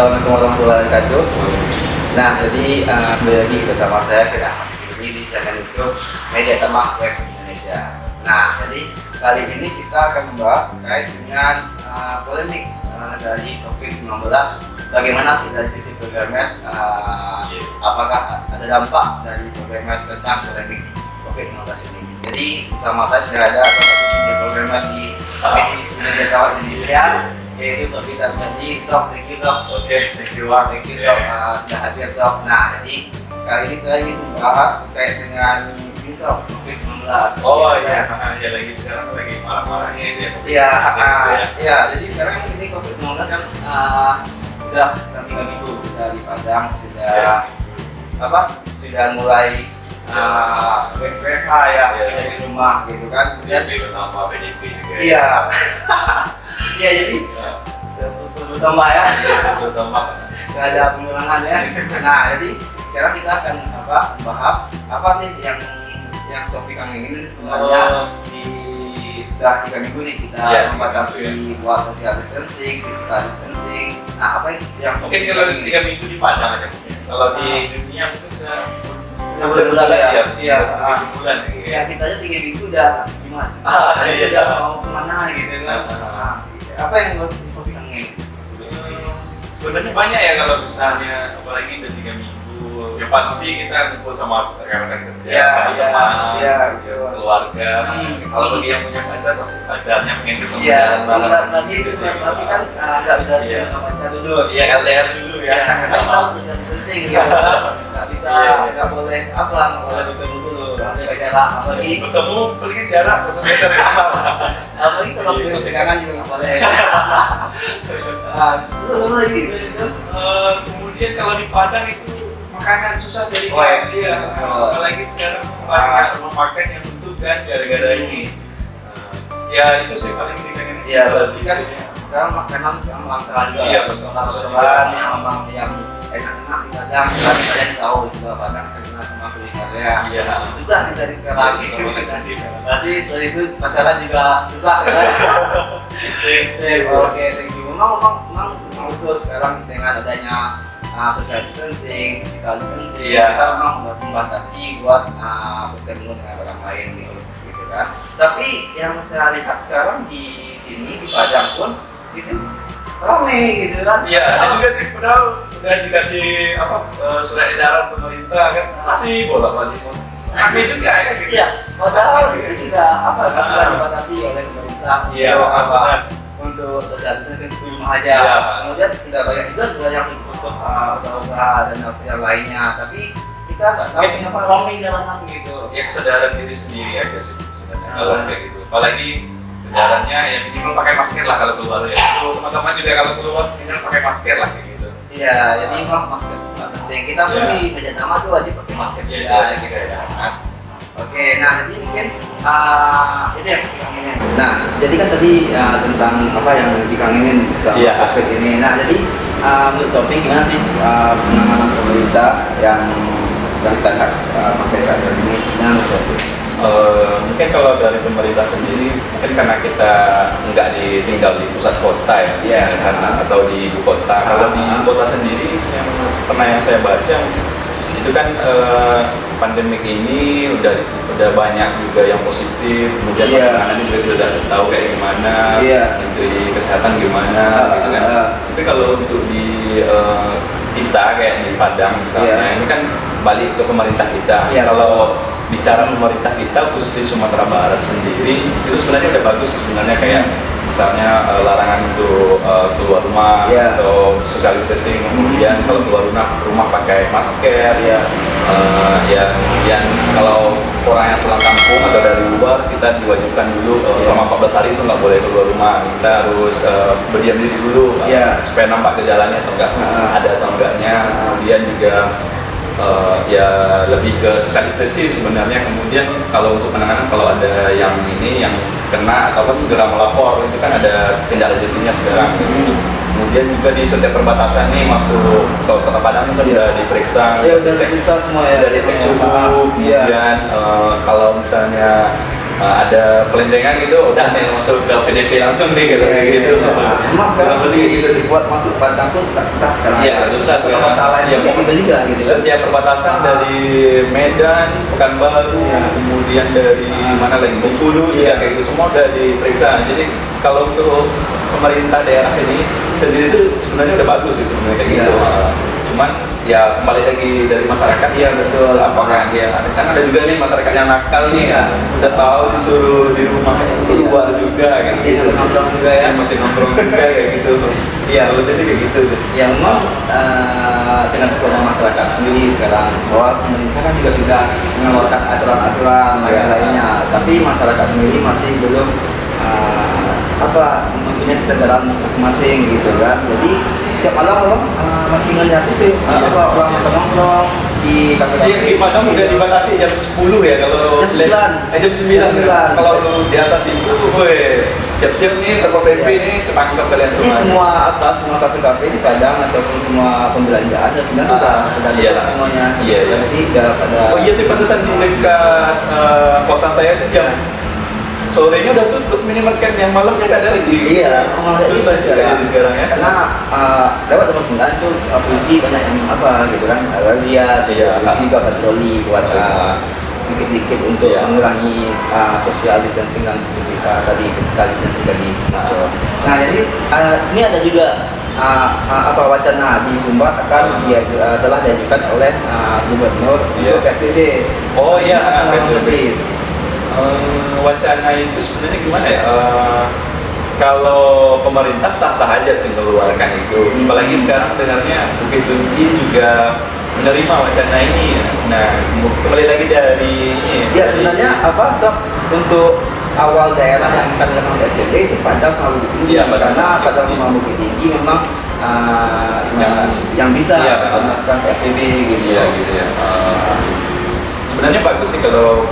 Assalamualaikum warahmatullahi wabarakatuh. Nah, jadi kembali lagi bersama saya Firman di channel YouTube Media Temak Web Indonesia. Nah, jadi kali ini kita akan membahas terkait dengan polemik dari COVID-19. Bagaimana sih dari sisi programmer, apakah ada dampak dari programmer tentang polemik COVID-19 ini? Jadi bersama saya sudah ada satu programmer di Media Temak Indonesia, yaitu Sofi Sarjadi. Sof, thank you Sof. Oke, thank you Wak. Thank you Sof, sudah hadir Sof. Nah, jadi kali ini saya ingin membahas terkait dengan ini Sof, COVID-19. Oh iya, ya lagi sekarang lagi marah-marahnya itu ya. Iya, jadi sekarang ini COVID-19 kan udah sekitar 3 minggu kita di Padang, sudah mulai WFH ya, dari rumah gitu kan. Kemudian nama PDP juga. Iya. Iya, jadi terus bertambah ya. Nggak ada pengurangan ya. Nah, jadi sekarang kita akan membahas apa sih yang Sofi kangenin sebenarnya sudah 3 minggu nih kita membatasi buat social distancing, physical distancing. Nah, apa yang Sofi mungkin kalau 3 minggu di Padang aja. Kalau di dunia mungkin udah bulan ya. Iya. Sebulan Ya, kita aja 3 minggu udah gimana? Udah mau kemana gitu kan? Apa yang Sofi kangenin? Sebenarnya banyak ya kalau misalnya, apalagi udah 3 minggu. Ya pasti kita kumpul sama rekan-rekan kerja, teman, keluarga. Kalau bagi yang punya pacar, pasti pacarnya pengen ketemu. Iya, berarti itu berarti kan nggak bisa ketemu sama pacar dulu. Iya, LDR dulu ya. Kita harus social distancing gitu. Nggak bisa, nggak boleh nggak boleh bertemu dulu. Masih pakai jarak, apalagi bertemu paling jarak 1 meter ya. Apalagi kalau pegangan juga nggak boleh. Terus lagi. Kemudian kalau di Padang itu makanan susah jadi apalagi sekarang banyak rumah makan yang tutup kan gara-gara ini. Ya itu sih paling dikangenin. Iya, berarti kan sekarang makanan yang langka juga. Iya, restoran yang memang yang enak-enak di Padang. Kalian tahu juga Padang terkenal sama kulinernya. Iya. Susah dicari sekarang. Berarti selain itu pacaran juga susah kan? Sip. Oke, thank you. Memang betul sekarang dengan adanya social distancing, physical distancing, kita memang membatasi buat bertemu dengan orang lain gitu kan. Tapi yang saya lihat sekarang di sini di Padang pun itu ramai gitu kan. Iya, ada juga sih, padahal udah dikasih surat edaran pemerintah kan masih bolak-balik. Ramai juga ya gitu. Iya, padahal itu sudah sudah dibatasi oleh pemerintah. Iya, untuk social distancing di rumah aja. Kemudian tidak banyak juga sebenarnya yang untuk usaha-usaha dan yang lainnya. Tapi kita nggak tahu kenapa ramai jalanan gitu. Ya kesadaran diri sendiri aja sih sebenarnya kalau kayak gitu. Apalagi kesadarannya ya minimal pakai masker lah kalau keluar ya. Teman-teman juga kalau keluar minimal pakai masker lah kayak gitu. Iya, jadi memang masker itu sangat penting. Kita pun di Media Temak tuh wajib pakai masker juga gitu ya. Oke, nah jadi mungkin itu yang saya kangenin. Nah, jadi kan tadi tentang apa yang dikangenin selama COVID ini. Nah, jadi menurut Sofi gimana sih penanganan pemerintah yang kita lihat sampai saat ini? Gimana menurut Sofi? Mungkin kalau dari pemerintah sendiri, mungkin karena kita nggak tinggal di pusat kota ya, atau di ibu kota. Kalau di ibu kota sendiri, yang pernah yang saya baca itu kan pandemik ini udah banyak juga yang positif, kemudian penanganan juga sudah tahu kayak gimana, dari kesehatan gimana, gitu kan. Tapi kalau untuk di kita kayak di Padang misalnya, ini kan balik ke pemerintah kita. Kalau bicara pemerintah kita khusus di Sumatera Barat sendiri, itu sebenarnya udah bagus sebenarnya, kayak misalnya larangan untuk keluar rumah atau social distancing, kemudian kalau keluar rumah pakai masker, yang kalau orang yang pulang kampung atau dari luar kita diwajibkan dulu selama 14 hari itu nggak boleh keluar rumah, kita harus berdiam diri dulu supaya nampak gejalanya atau enggak ada atau enggaknya, kemudian juga ya lebih ke social distancing sebenarnya. Kemudian kalau untuk penanganan, kalau ada yang kena atau segera melapor, itu kan ada tindak lanjutnya sekarang. kemudian juga di setiap perbatasan nih masuk ke Kota Padang kan udah diperiksa. Ya udah diperiksa semua ya. Udah diperiksa suhu, kemudian kalau misalnya ada kelencengan gitu, udah nih masuk ke PDP langsung nih gitu kayak gitu. Mas sekarang gitu sih buat masuk Padang pun tak susah sekarang. Iya, susah sekarang. Kota lain kayak gitu juga gitu. Setiap perbatasan dari Medan, Pekanbaru, kemudian dari mana lagi Bengkulu, ya kayak gitu semua udah diperiksa. Jadi kalau untuk pemerintah daerah sini sendiri itu sebenarnya udah bagus sih sebenarnya kayak gitu. Cuman ya kembali lagi dari masyarakat. Iya betul. Apakah dia kan ada juga nih masyarakat yang nakal nih, udah tahu disuruh di rumah keluar juga kan. Masih nongkrong juga ya. Masih nongkrong juga kayak gitu. Iya, lebih sih kayak gitu sih. Ya memang dengan kekuatan masyarakat sendiri sekarang bahwa pemerintah kan juga sudah mengeluarkan aturan-aturan lainnya, tapi masyarakat sendiri masih belum mempunyai kesadaran masing-masing gitu kan. Jadi tiap malam orang masih melihat itu orang nongkrong di kafe-kafe. Di Padang udah dibatasi jam 10 ya kalau jam 9. Kalau di atas itu, siap-siap nih Satpol PP nih ketangkap kalian semua. Ini semua kafe-kafe di Padang ataupun semua pembelanjaan ya sebenarnya udah semuanya. Jadi udah pada. Oh iya sih, pantesan di dekat kosan saya itu jam sorenya udah tutup minimarket, yang malamnya nggak ada lagi. Iya, susah sih sekarang ya. Karena lewat jam 9 itu polisi banyak yang gitu kan, razia, polisi juga patroli buat sedikit-sedikit untuk mengurangi social distancing dan physical distancing tadi. Nah jadi sini ada juga wacana di Sumbar akan telah diajukan oleh gubernur untuk PSBB. Oh iya, PSBB. Wacana itu sebenarnya gimana ya? Kalau pemerintah sah-sah aja sih mengeluarkan itu. Apalagi sekarang dengarnya Bukit Tinggi juga menerima wacana ini. Nah, kembali lagi dari ini. Ya sebenarnya untuk awal daerah yang akan melakukan PSBB itu Padang sama Bukit Tinggi. Karena Padang sama Bukit Tinggi memang yang bisa melakukan PSBB gitu. Sebenarnya bagus sih kalau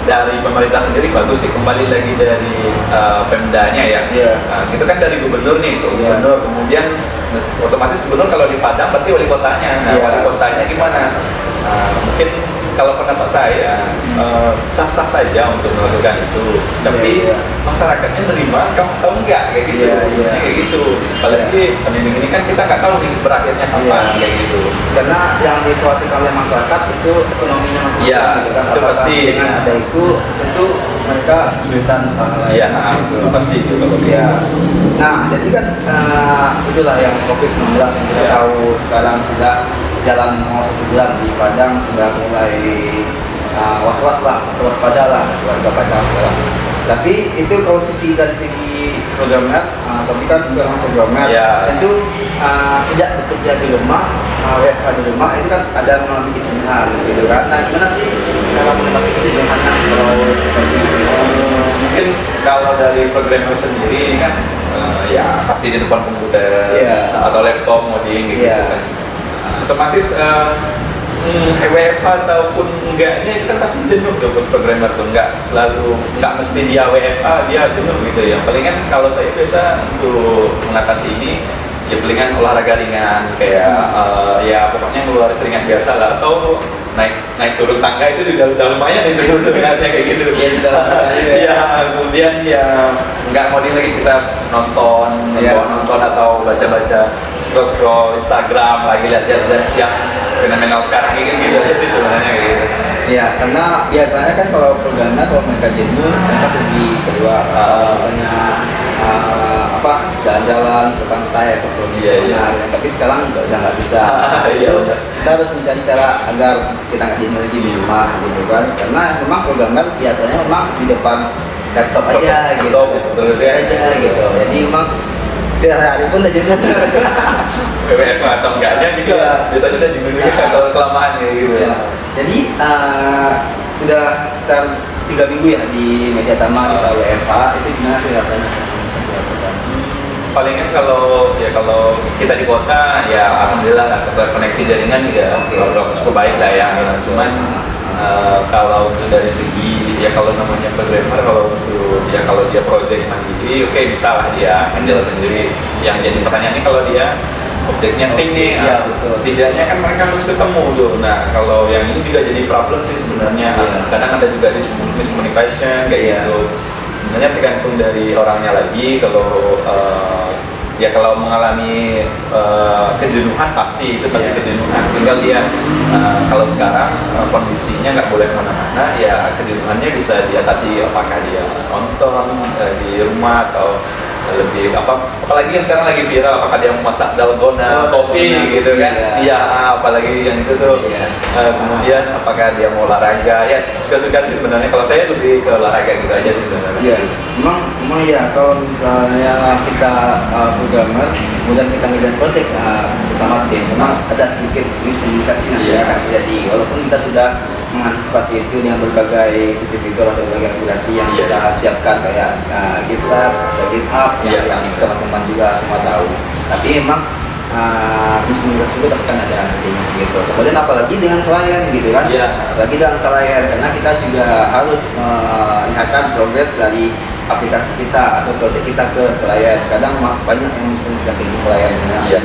dari pemerintah sendiri, bagus sih, kembali lagi dari Pemdanya ya. Itu kan dari gubernur nih, gubernur kemudian otomatis gubernur kalau di Padang berarti wali kotanya. Nah, wali kotanya gimana? Mungkin kalau pendapat saya sah-sah saja untuk melakukan itu, tapi masyarakatnya nerima, kamu tahu nggak kayak gitu, kayak gitu. Apalagi pandemi ini kan kita nggak tahu nih berakhirnya kapan kayak gitu. Karena yang dikhawatirkan oleh masyarakat itu ekonominya masing-masing. Itu pasti. Dengan ada itu tentu mereka kesulitan Iya, itu pasti itu kalau Nah, jadi kan itulah yang COVID-19 yang kita tahu sekarang sudah jalan mau 1 bulan di Padang, sudah mulai was-was lah atau waspada lah warga Padang sekarang. Tapi itu kalau dari segi programmer, tapi kan sekarang programmer itu sejak bekerja di rumah, WFH di rumah itu kan ada mengalami kejenuhan gitu kan. Nah gimana sih cara mengatasi kejenuhannya kalau seperti itu? Mungkin kalau dari programmer sendiri kan ya pasti di depan komputer atau laptop ngoding gitu kan. Otomatis WFH ataupun enggaknya itu kan pasti jenuh tuh programmer tuh, nggak mesti dia WFH dia jenuh gitu ya. Palingan kalau saya biasa untuk mengatasi ini ya palingan olahraga ringan kayak ya pokoknya ngeluarin keringat biasa lah, atau naik turun tangga itu juga udah lumayan itu sebenarnya kayak gitu. Kemudian ya nggak mau lagi kita nonton atau baca scroll Instagram lagi lihat yang fenomenal sekarang ini gitu aja sih sebenarnya kayak gitu. Iya, karena biasanya kan kalau programmer kalau mereka jenuh mereka pergi keluar misalnya jalan-jalan ke pantai ataupun tapi sekarang udah nggak bisa. Kita harus mencari cara agar kita nggak jenuh lagi di rumah gitu kan, karena memang programmer biasanya memang di depan laptop aja gitu terus aja gitu, jadi memang sehari pun udah jenuh. WFH atau enggaknya juga biasanya udah jenuh kalau kelamaan gitu. Jadi udah sekitar 3 minggu ya di Mediatama kita WFH, itu gimana sih rasanya? Palingan kalau kita di kota ya alhamdulillah lah, koneksi jaringan juga cukup baik lah ya. Cuman kalau untuk dari segi ya kalau namanya programmer kalau dia objek mandiri, oke, bisa lah dia handle sendiri. Yang jadi pertanyaannya kalau dia objeknya tim nih, iya, betul. setidaknya kan mereka harus ketemu tuh. Nah, kalau yang ini juga jadi problem sih sebenarnya. Iya. Kadang ada juga miscommunication kayak Iya. gitu. Sebenarnya tergantung dari orangnya lagi. Kalau ya kalau mengalami kejenuhan pasti itu pasti Iya. kejenuhan. Tinggal dia kalau sekarang kondisinya nggak boleh kemana-mana, ya kejenuhannya bisa diatasi apakah dia nonton di rumah atau lebih apalagi yang sekarang lagi viral, apakah dia memasak dalgona kopi gitu kan, iya apalagi yang itu tuh. Kemudian apakah dia mau olahraga, ya suka-suka sih sebenarnya. Kalau saya lebih ke olahraga gitu aja sih sebenarnya. Iya, memang ya kalau misalnya kita programmer, kemudian kita ngerjain project bersama tim, memang ada sedikit miskomunikasi nanti akan terjadi. Walaupun kita sudah mengantisipasi itu dengan berbagai fitur atau berbagai aplikasi yang kita siapkan kayak GitLab, GitHub, yang teman-teman juga semua tahu. Tapi memang miskomunikasi itu pasti kan ada nantinya gitu. Kemudian apalagi dengan klien gitu kan, apalagi dengan klien, karena kita juga harus melihatkan progres dari aplikasi kita atau project kita ke klien. Kadang banyak yang miskomunikasi dengan klien, dan yang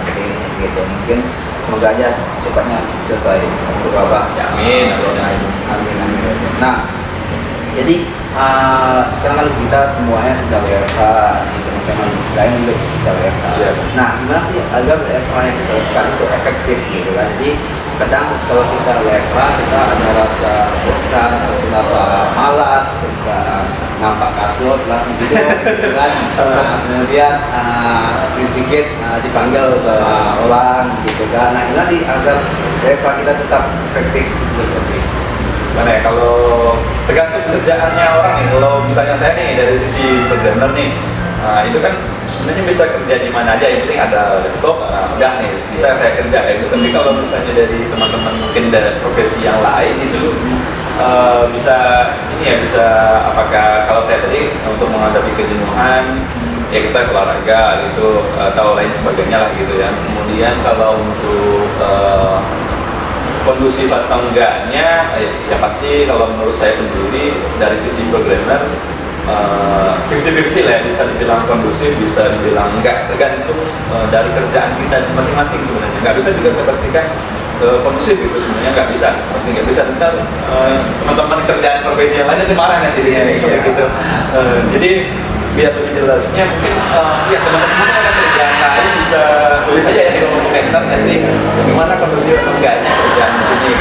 seperti ini gitu. Mungkin semoga aja cepatnya selesai untuk Bapak. Amin. Nah, jadi sekarang kan kita semuanya sudah WFH, teman-teman lain juga sudah WFH. Nah, gimana sih agar WFH yang kita lakukan itu efektif gitu kan? Jadi kadang kalau kita WFH kita ada rasa bosan, rasa malas, ketika nampak kasur langsung tidur gitu kan. Kemudian sedikit dipanggil sama orang gitu kan. Nah, gimana sih agar WFH kita tetap efektif terus seperti itu? Mana ya, kalau tergantung kerjaannya orang nih. Kalau misalnya saya nih dari sisi programmer nih, itu kan sebenarnya bisa kerja di mana aja, yang penting ada laptop, udah nih bisa saya kerja gitu. Tapi kalau misalnya dari teman-teman mungkin dari profesi yang lain itu bisa ini ya, bisa apakah kalau saya tadi untuk menghadapi kejenuhan ya kita olahraga gitu atau lain sebagainya lah gitu ya. Kemudian kalau untuk kondusif atau enggaknya ya pasti kalau menurut saya sendiri dari sisi programmer 50-50 lah ya, bisa dibilang kondusif, bisa dibilang enggak, tergantung dari kerjaan kita masing-masing sebenarnya. Nggak bisa juga saya pastikan kondusif itu sebenarnya nggak bisa, pasti nggak bisa. Ntar teman-teman kerjaan profesi yang lain itu marah nanti di sini gitu. Jadi biar lebih jelasnya mungkin ya teman-teman ada kerjaan lain bisa tulis aja ya di kolom komentar nanti bagaimana kondusif atau enggaknya kerjaan di sini.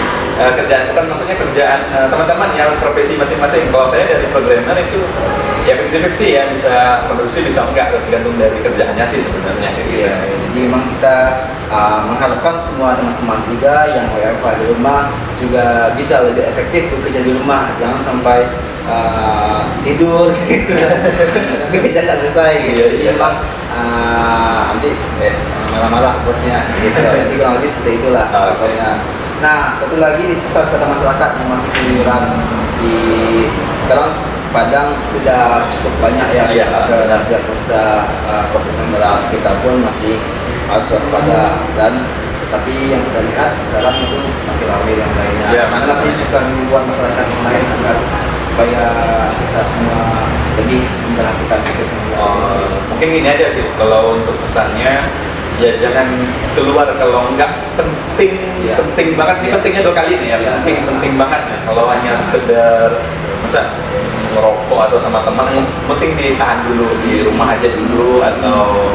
Kerjaan itu kan maksudnya kerjaan teman-teman yang profesi masing-masing. Kalau saya dari programmer itu ya 50-50 ya, bisa kondusif bisa enggak, tergantung dari kerjaannya sih sebenarnya. Iya, jadi memang kita mengharapkan semua teman-teman juga yang WFH di rumah juga bisa lebih efektif bekerja di rumah, jangan sampai tidur tapi kerja nggak selesai gitu. Jadi memang nanti malah-malah bosnya gitu. Jadi kurang lebih seperti itulah pokoknya. Nah, satu lagi nih pesan kepada masyarakat yang masih keluyuran di sekarang Padang sudah cukup banyak ya kerja kerja COVID-19, kita pun masih harus waspada, dan tapi yang kita lihat sekarang itu masih ramai yang lainnya. Mana sih bisa membuat masyarakat yang lain agar supaya kita semua lebih memperhatikan itu semua? Mungkin ini aja sih kalau untuk pesannya, ya jangan keluar kalau nggak penting, penting banget. Ini pentingnya 2 kali nih ya, penting banget ya. Kalau hanya sekedar masa ngerokok atau sama teman, yang penting ditahan dulu di rumah aja dulu, atau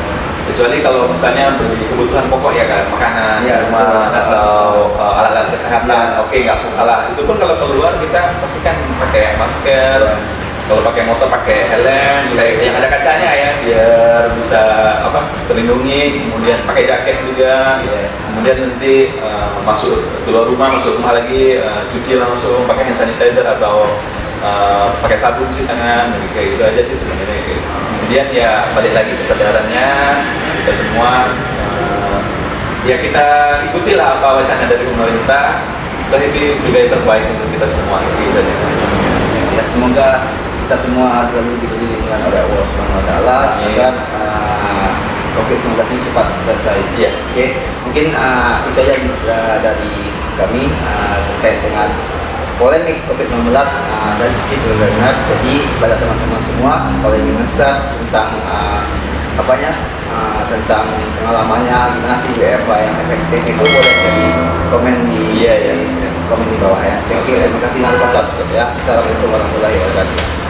kecuali kalau misalnya beli kebutuhan pokok ya kan, makanan rumah atau alat-alat kesehatan, oke, nggak masalah. Itu pun kalau keluar kita pastikan pakai masker, kalau pakai motor pakai helm yang ada kacanya ya, biar bisa terlindungi. Kemudian pakai jaket juga, kemudian nanti keluar rumah, masuk rumah lagi cuci langsung pakai hand sanitizer atau pakai sabun cuci tangan, kayak gitu aja sih sebenarnya. Kemudian ya balik lagi kesadarannya kita semua, ya kita ikutilah apa wacana dari pemerintah, dan itu juga yang terbaik untuk kita semua gitu aja. Ya, semoga kita semua selalu diberi lindungan oleh Allah Subhanahu Wa Taala agar COVID-19 ini cepat selesai. Oke, mungkin itu aja dari kami terkait dengan polemik COVID-19 dari sisi berbagai. Jadi pada teman-teman semua, kalau ingin nge-share tentang tentang pengalamannya gimana sih WFH yang efektif itu boleh jadi komen di komen di bawah ya. Thank you, terima kasih, jangan lupa subscribe ya. Assalamualaikum warahmatullahi wabarakatuh.